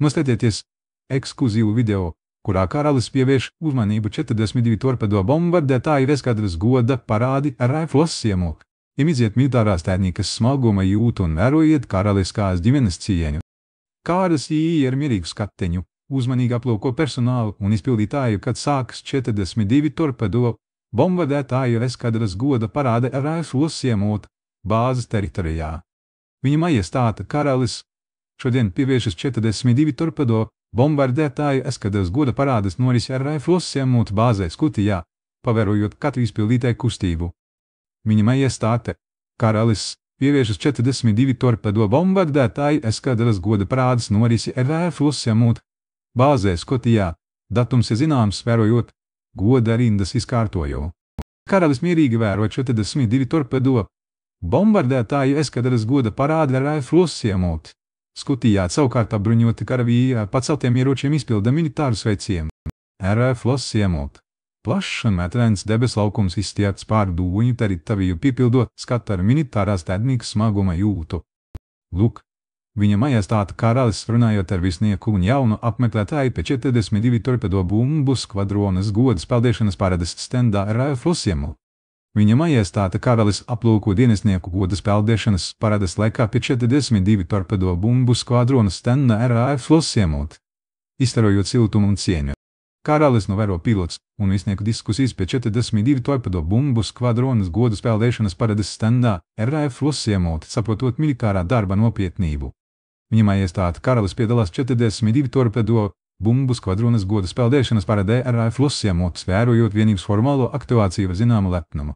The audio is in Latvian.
Nostājieties ekskluzīvu video, kurā karalis pievērš uzmanību 42 torpedo bombardētāju eskadras goda parādi Raiflos ciemok. Imiziet militārās tehnikas smaguma jūtu un vērojiet karaliskās ģimenes cieņu. Kāras īja ar mierīgu skateņu, uzmanīgi aplūko personālu un izpildītāju, kad sākas 42 torpedo bombardētāju eskadras goda parāde Raiflos ciemot bāzes teritorijā. Viņa majestāte karalis šodien pievēršas 42 torpedo bombardētāju eskadras goda parādes norisi ar Raiflos ciemot bāzē Skutijā, pavērojot katru izpildītāju kustību. Viņa majestāte karalis pievēršas 42 torpedo bombardētāju eskadras goda parādes norisi ar Raiflos ciemot bāzē Skutijā, datums ir zināms, vērojot goda rindas izkārtoju. Karalis mierīgi vēro 42 torpedo bombardētāju eskadras goda parādi ar Raiflos ciemot. Skutijā savukārt apbruņoti karavīri ar paceltiem ieročiem izpilda militāru sveicienu. Raiflos ciemot. Plašs un metrēns debes laukums izstiepts pār dūņu teritoriju, piepildot skatu ar militārās tehnikas smaguma jūtu. Lūk, viņa majestāte karalis runājot ar virsnieku un jaunu apmeklētāju pie 42 torpedo bumbu skvadronas goda peldēšanas parādes stendā Raiflos ciemot. Viņa majestāte karalis aplūko dienestnieku goda peldēšanas parādes laikā pie 42 torpedo bumbu skvadronas stendā Raiflos ciemot, izstarojot siltumu un cieņu. Karalis novēro pilots un virsnieku diskusijas pie 42 torpedo bumbu skvadronas goda peldēšanas parādes stendā Raiflos ciemot, saprotot militārā darba nopietnību. Viņa majestāte karalis piedalās 42 torpedo bumbu skvadronas goda peldēšanas parādē Raiflos ciemot, vērojot vienības formālo aktivāciju ar zināmu lepnumu.